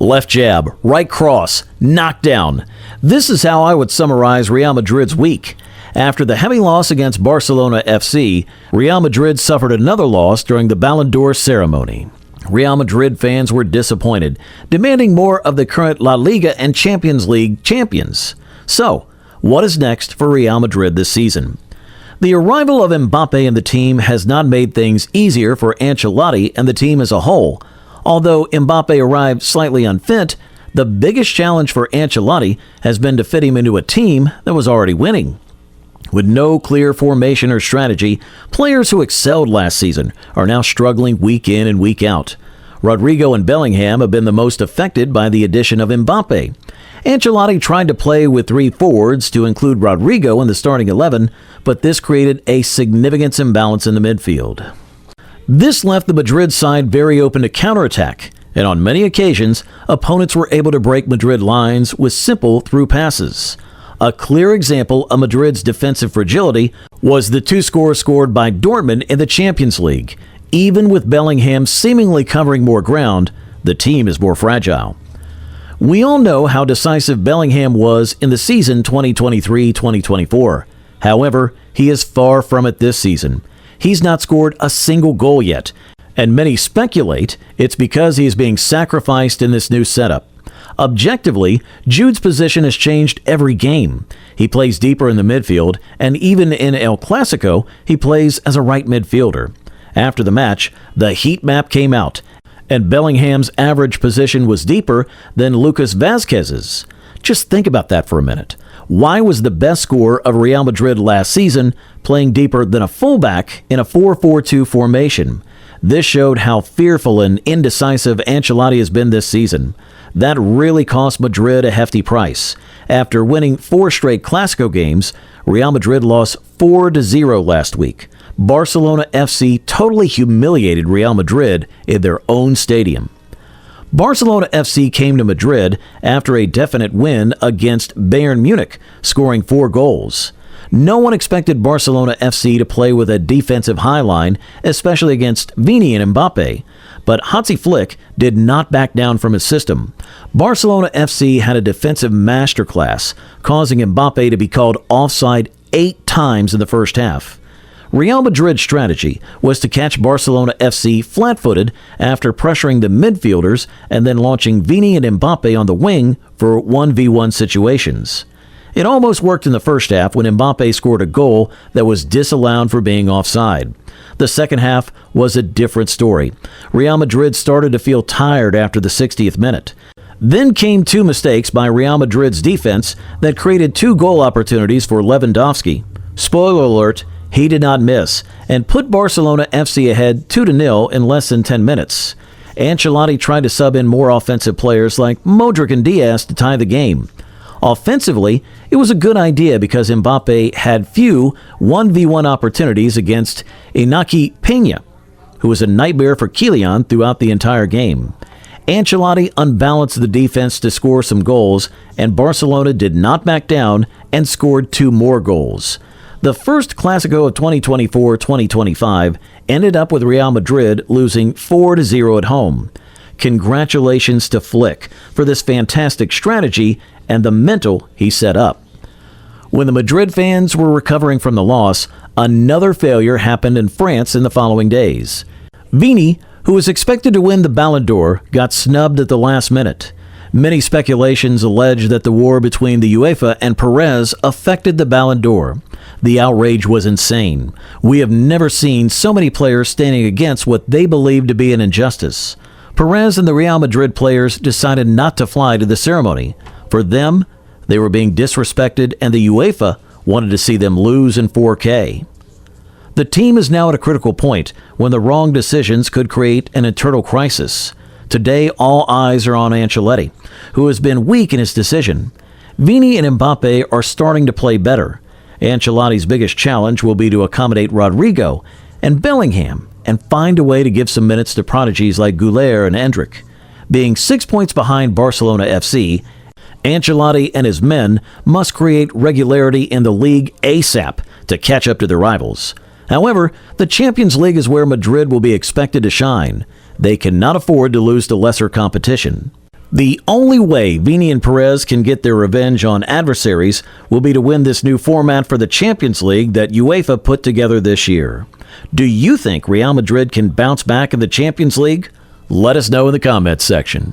Left jab, right cross, knockdown. This is how I would summarize Real Madrid's week. After the heavy loss against Barcelona FC, Real Madrid suffered another loss during the Ballon d'Or ceremony. Real Madrid fans were disappointed, demanding more of the current La Liga and Champions League champions. So, what is next for Real Madrid this season? The arrival of Mbappe in the team has not made things easier for Ancelotti and the team as a whole. Although Mbappe arrived slightly unfit, the biggest challenge for Ancelotti has been to fit him into a team that was already winning. With no clear formation or strategy, players who excelled last season are now struggling week in and week out. Rodrigo and Bellingham have been the most affected by the addition of Mbappe. Ancelotti tried to play with three forwards to include Rodrigo in the starting 11, but this created a significant imbalance in the midfield. This left the Madrid side very open to counterattack, and on many occasions, opponents were able to break Madrid lines with simple through passes. A clear example of Madrid's defensive fragility was the two scores scored by Dortmund in the Champions League. Even with Bellingham seemingly covering more ground, the team is more fragile. We all know how decisive Bellingham was in the season 2023-2024. However, he is far from it this season. He's not scored a single goal yet, and many speculate it's because he is being sacrificed in this new setup. Objectively, Jude's position has changed every game. He plays deeper in the midfield, and even in El Clasico, he plays as a right midfielder. After the match, the heat map came out, and Bellingham's average position was deeper than Lucas Vazquez's. Just think about that for a minute. Why was the best scorer of Real Madrid last season playing deeper than a fullback in a 4-4-2 formation? This showed how fearful and indecisive Ancelotti has been this season. That really cost Madrid a hefty price. After winning 4 straight Clasico games, Real Madrid lost 4-0 last week. Barcelona FC totally humiliated Real Madrid in their own stadium. Barcelona FC came to Madrid after a definite win against Bayern Munich, scoring 4 goals. No one expected Barcelona FC to play with a defensive highline, especially against Vini and Mbappe. But Hansi Flick did not back down from his system. Barcelona FC had a defensive masterclass, causing Mbappe to be called offside 8 times in the first half. Real Madrid's strategy was to catch Barcelona FC flat-footed after pressuring the midfielders and then launching Vini and Mbappe on the wing for 1v1 situations. It almost worked in the first half when Mbappe scored a goal that was disallowed for being offside. The second half was a different story. Real Madrid started to feel tired after the 60th minute. Then came 2 mistakes by Real Madrid's defense that created 2 goal opportunities for Lewandowski. Spoiler alert, he did not miss, and put Barcelona FC ahead 2-0 in less than 10 minutes. Ancelotti tried to sub in more offensive players like Modric and Diaz to tie the game. Offensively, it was a good idea because Mbappe had few 1v1 opportunities against Iñaki Peña, who was a nightmare for Kylian throughout the entire game. Ancelotti unbalanced the defense to score some goals, and Barcelona did not back down and scored 2 more goals. The first Clasico of 2024-2025 ended up with Real Madrid losing 4-0 at home. Congratulations to Flick for this fantastic strategy and the mental he set up. When the Madrid fans were recovering from the loss, another failure happened in France in the following days. Vini, who was expected to win the Ballon d'Or, got snubbed at the last minute. Many speculations allege that the war between the UEFA and Perez affected the Ballon d'Or. The outrage was insane. We have never seen so many players standing against what they believed to be an injustice. Perez and the Real Madrid players decided not to fly to the ceremony. For them, they were being disrespected, and the UEFA wanted to see them lose in 4K. The team is now at a critical point when the wrong decisions could create an internal crisis. Today, all eyes are on Ancelotti, who has been weak in his decision. Vini and Mbappe are starting to play better. Ancelotti's biggest challenge will be to accommodate Rodrigo and Bellingham and find a way to give some minutes to prodigies like Güler and Endrick. Being 6 points behind Barcelona FC, Ancelotti and his men must create regularity in the league ASAP to catch up to their rivals. However, the Champions League is where Madrid will be expected to shine. They cannot afford to lose to lesser competition. The only way Vini and Perez can get their revenge on adversaries will be to win this new format for the Champions League that UEFA put together this year. Do you think Real Madrid can bounce back in the Champions League? Let us know in the comments section.